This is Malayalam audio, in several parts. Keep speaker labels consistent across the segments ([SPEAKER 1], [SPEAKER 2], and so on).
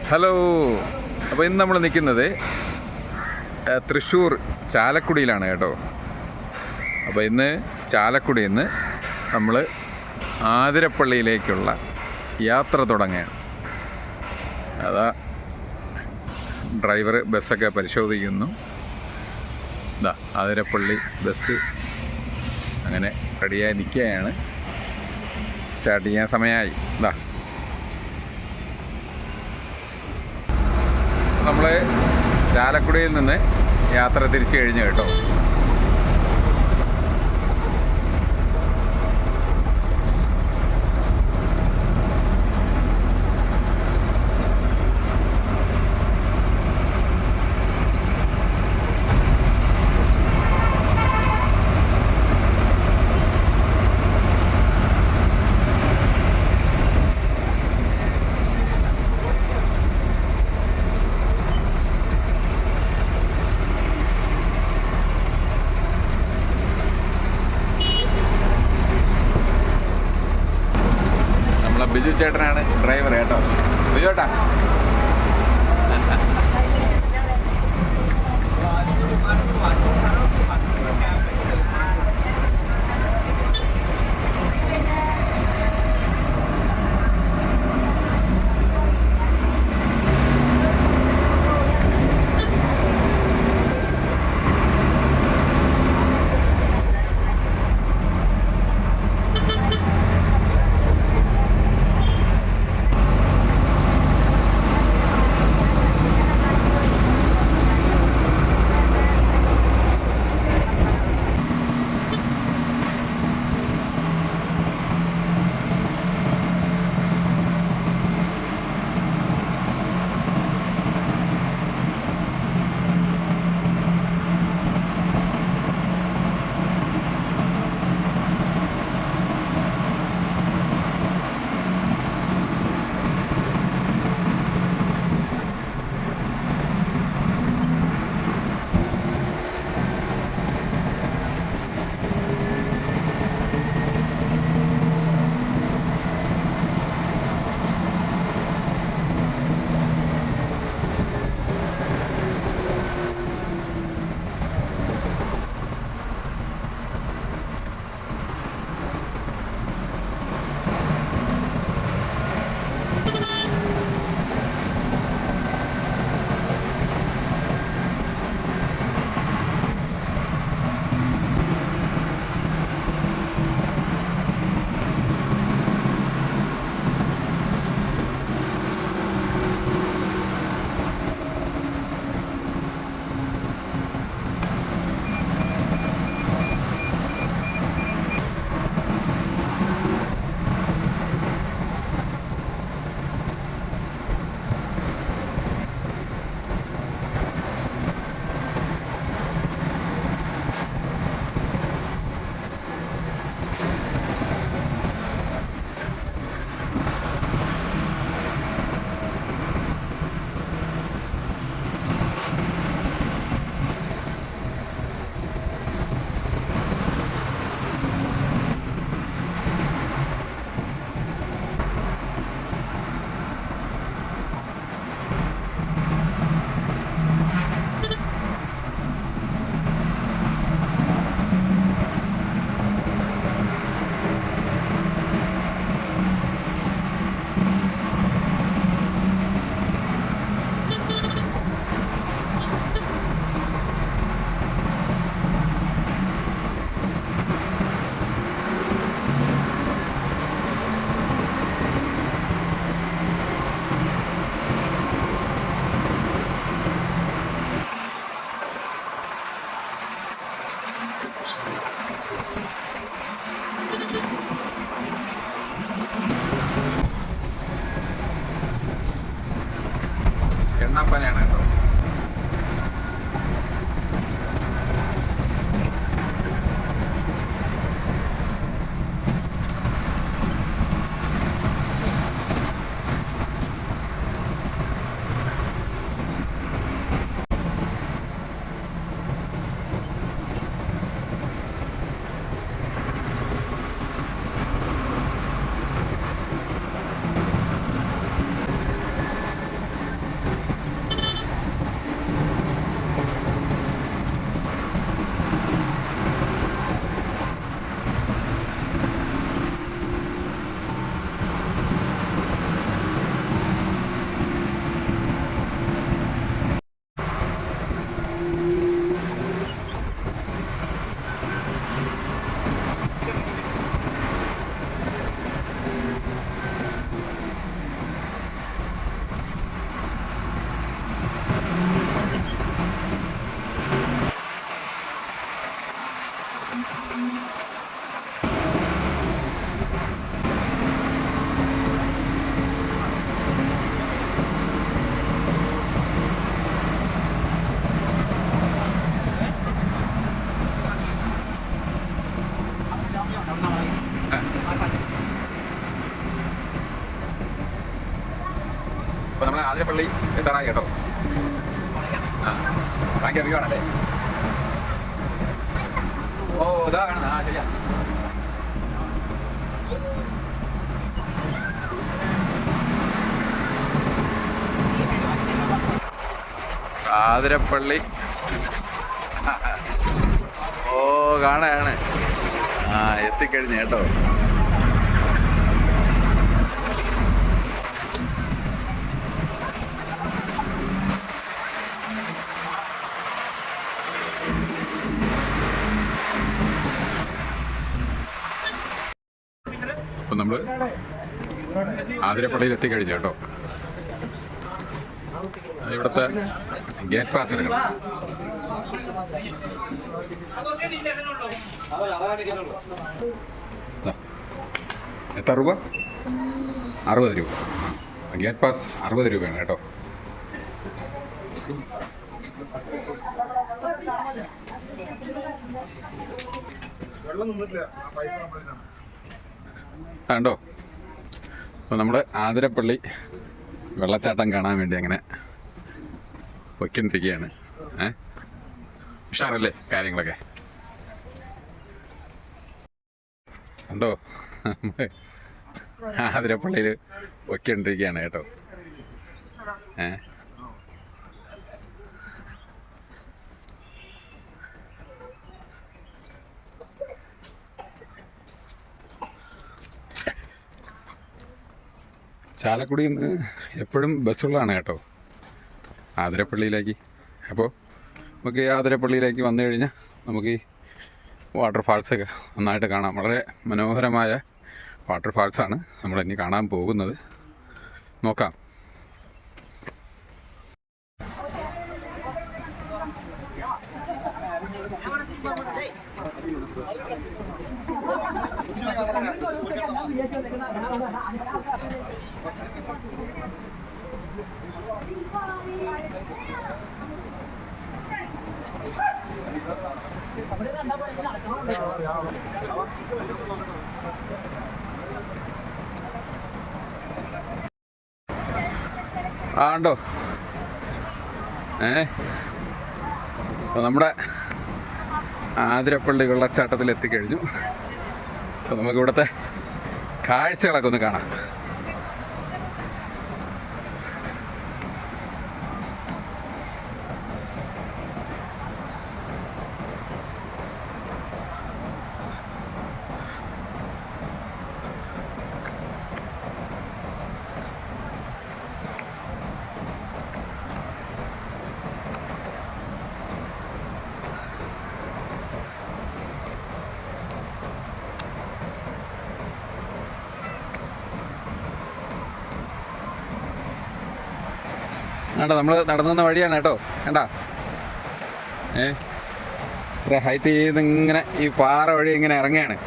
[SPEAKER 1] ഹലോ. അപ്പോൾ ഇന്ന് നമ്മൾ നിൽക്കുന്നത് തൃശ്ശൂർ ചാലക്കുടിയിലാണ് കേട്ടോ. അപ്പോൾ ഇന്ന് ചാലക്കുടിയിൽ നിന്ന് നമ്മൾ ആതിരപ്പള്ളിയിലേക്കുള്ള യാത്ര തുടങ്ങുകയാണ്. അതാ ഡ്രൈവർ ബസ്സൊക്കെ പരിശോധിക്കുന്നു. ഇതാ ആതിരപ്പള്ളി ബസ് അങ്ങനെ റെഡിയായി നിൽക്കുകയാണ്. സ്റ്റാർട്ട് ചെയ്യാൻ സമയമായി. ഇതാ നമ്മൾ ചാലക്കുടിയിൽ നിന്ന് യാത്ര തിരിച്ചു കഴിഞ്ഞു കേട്ടോ. ബിജു ചേട്ടനാണ് ഡ്രൈവർ കേട്ടോ. ബിജു ചേട്ടാ, എണ്ണപ്പനയാണ് കേട്ടോ. ആതിരപ്പള്ളി എത്താറായി കേട്ടോ. ആ ബാക്കി അറിയുവാണല്ലേ. ഓ ഇതാ കാണുന്നത്. ആ ശരിയാ. ആതിരപ്പള്ളി ഓ കാണാണ്. ആ എത്തിക്കഴിഞ്ഞു കേട്ടോ. അപ്പം നമ്മൾ ആതിരപ്പള്ളിയിൽ എത്തിക്കഴിഞ്ഞു കേട്ടോ. ഇവിടുത്തെ ഗേറ്റ് പാസ് എടുക്കണം. എത്ര രൂപ? 60 രൂപ. ഗേറ്റ് പാസ് 60 രൂപയാണ് കേട്ടോ. കണ്ടോ. അപ്പോൾ നമ്മൾ ആതിരപ്പള്ളി വെള്ളച്ചാട്ടം കാണാൻ വേണ്ടി അങ്ങനെ പൊയ്ക്കൊണ്ടിരിക്കുകയാണ്. ഉഷാറല്ലേ കാര്യങ്ങളൊക്കെ. കണ്ടോ ആതിരപ്പള്ളിയിൽ പൊയ്ക്കൊണ്ടിരിക്കുകയാണ് കേട്ടോ. ചാലക്കുടിയിൽ നിന്ന് എപ്പോഴും ബസ്സുള്ളതാണ് കേട്ടോ ആതിരപ്പള്ളിയിലേക്ക്. അപ്പോൾ നമുക്ക് ഈ ആതിരപ്പള്ളിയിലേക്ക് വന്നു കഴിഞ്ഞാൽ നമുക്ക് ഈ വാട്ടർഫാൾസൊക്കെ നന്നായിട്ട് കാണാം. വളരെ മനോഹരമായ വാട്ടർഫാൾസാണ് നമ്മളിനി കാണാൻ പോകുന്നത്. നോക്കാം. ഉണ്ടോ. അപ്പോൾ നമ്മുടെ ആതിരപ്പള്ളി വെള്ളച്ചാട്ടത്തിൽ എത്തിക്കഴിഞ്ഞു. അപ്പോൾ നമുക്കിവിടുത്തെ കാഴ്ചകളൊക്കെ ഒന്ന് കാണാം. കേട്ടോ നമ്മൾ നടന്നു വന്ന വഴിയാണ് കേട്ടോ. കണ്ടാ ഇത്ര ഹൈറ്റ് ചെയ്തിങ്ങനെ ഈ പാറ വഴി ഇങ്ങനെ ഇറങ്ങുകയാണ്.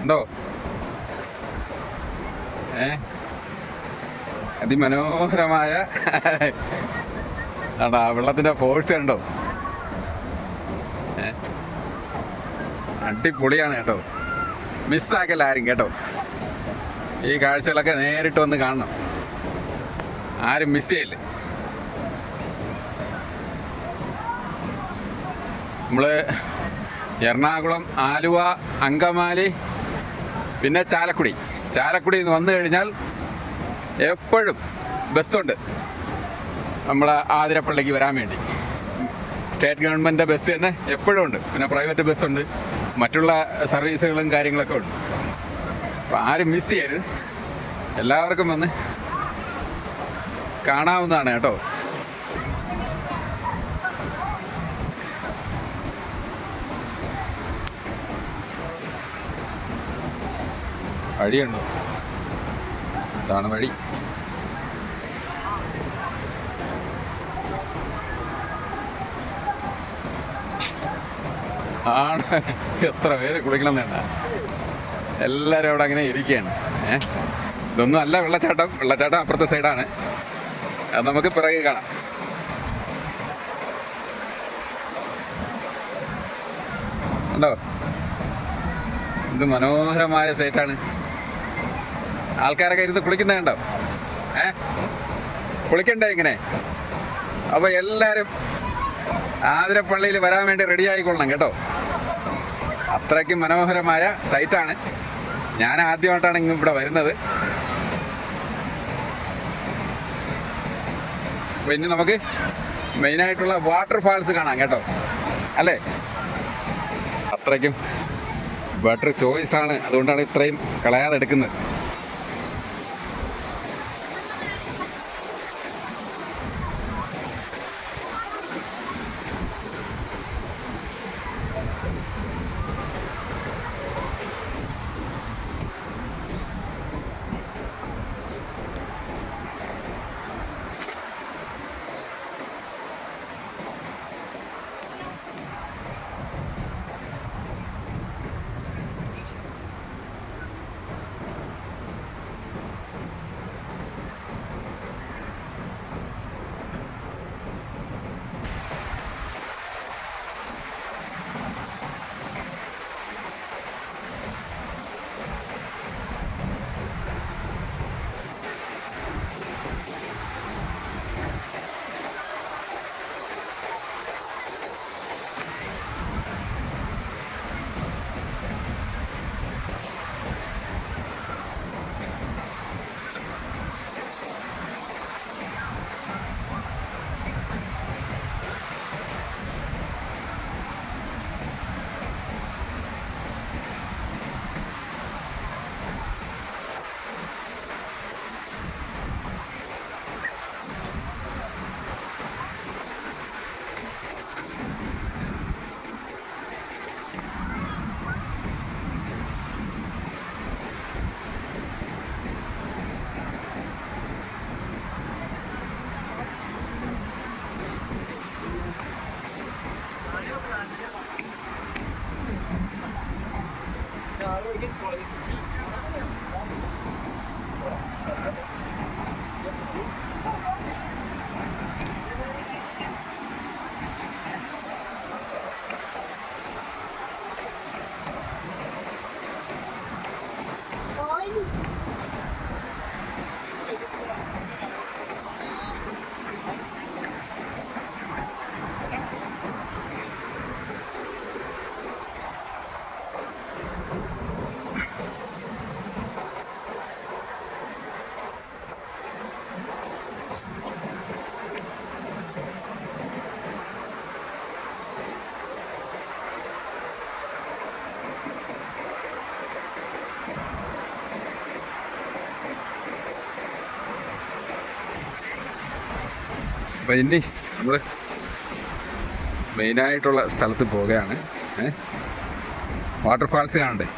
[SPEAKER 1] ഉണ്ടോ അതിമനോഹരമായ വെള്ളത്തിൻ്റെ ഫോഴ്സ് കണ്ടോ. അടിപൊളിയാണ് കേട്ടോ. മിസ്സാക്കല്ല ആരും കേട്ടോ. ഈ കാഴ്ചകളൊക്കെ നേരിട്ട് വന്ന് കാണണം. ആരും മിസ് ചെയ്യില്ല. നമ്മൾ എറണാകുളം, ആലുവ, അങ്കമാലി, പിന്നെ ചാലക്കുടിയിൽ നിന്ന് വന്നു കഴിഞ്ഞാൽ എപ്പോഴും ബസ്സുണ്ട് നമ്മളെ ആതിരപ്പള്ളിക്ക് വരാൻ വേണ്ടി. സ്റ്റേറ്റ് ഗവൺമെൻറ് ബസ് തന്നെ എപ്പോഴും ഉണ്ട്. പിന്നെ പ്രൈവറ്റ് ബസ്സുണ്ട്, മറ്റുള്ള സർവീസുകളും കാര്യങ്ങളൊക്കെ ഉണ്ട്. അപ്പോൾ ആരും മിസ് ചെയ്യരുത്. എല്ലാവർക്കും വന്ന് കാണാവുന്നതാണ് കേട്ടോ. വഴിയുണ്ടോ? ഇതാണ് വഴി. ആണ്. എത്ര പേര് കുളിക്കണം വേണ്ട. എല്ലാവരും അവിടെ അങ്ങനെ ഇരിക്കുകയാണ്. ഇതൊന്നും അല്ല വെള്ളച്ചാട്ടം അപ്പുറത്തെ സൈഡാണ്. അത് നമുക്ക് പിറകെ കാണാം. ഉണ്ടോ? ഇത് മനോഹരമായ സൈറ്റാണ്. ആൾക്കാരൊക്കെ ഇരുന്ന് കുളിക്കുന്നത് കണ്ടോ? കുളിക്കണ്ടേ ഇങ്ങനെ? അപ്പോൾ എല്ലാവരും ആതിരപ്പള്ളിയിൽ വരാൻ വേണ്ടി റെഡി ആയിക്കൊള്ളണം കേട്ടോ. അത്രയ്ക്കും മനോഹരമായ സൈറ്റാണ്. ഞാൻ ആദ്യമായിട്ടാണ് ഇങ്ങ് ഇവിടെ വരുന്നത്. അപ്പോൾ ഇനി നമുക്ക് മെയിനായിട്ടുള്ള വാട്ടർ ഫാൾസ് കാണാം കേട്ടോ, അല്ലേ? അത്രയ്ക്കും ബെറ്റർ ചോയ്സാണ്, അതുകൊണ്ടാണ് ഇത്രയും കളയാതെ എടുക്കുന്നത്. അപ്പോൾ ഇനി നമ്മൾ മെയിനായിട്ടുള്ള സ്ഥലത്ത് പോവുകയാണ്. വാട്ടർ ഫാൾസ് കാണണ്ടേ?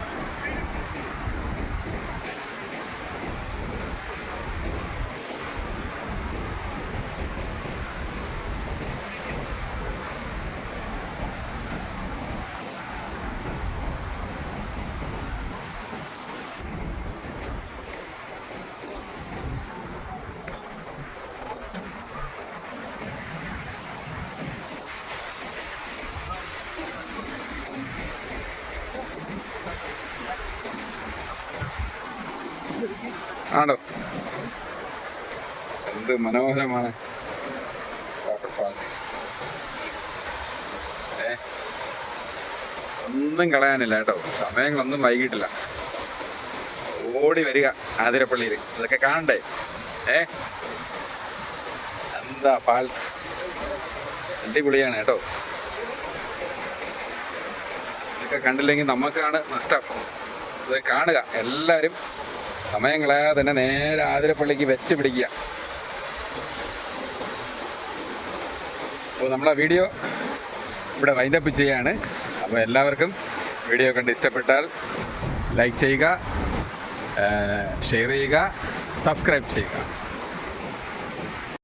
[SPEAKER 1] ആണോ? എന്ത് മനോഹരമാണ് വാട്ടർ ഫാൾസ്. ഒന്നും കളയാനില്ല കേട്ടോ, സമയങ്ങളൊന്നും വൈകിട്ടില്ല. ഓടി വരിക ആതിരപ്പള്ളിയിൽ, ഇതൊക്കെ കാണണ്ടേ? എന്താ ഫാൾസ്, അടിപൊളിയാണ് കേട്ടോ. ഇതൊക്കെ കണ്ടില്ലെങ്കിൽ നമുക്കാണ് നഷ്ടം. ഇത് കാണുക എല്ലാവരും, സമയം കളയാതെ തന്നെ നേരെ ആതിരപ്പള്ളിക്ക് വെച്ച് പിടിക്കുക. അപ്പോൾ നമ്മളെ വീഡിയോ ഇവിടെ വൈൻഡപ്പ് ചെയ്യുകയാണ്. അപ്പോൾ എല്ലാവർക്കും വീഡിയോ കണ്ട് ഇഷ്ടപ്പെട്ടാൽ ലൈക്ക് ചെയ്യുക, ഷെയർ ചെയ്യുക, സബ്സ്ക്രൈബ് ചെയ്യുക.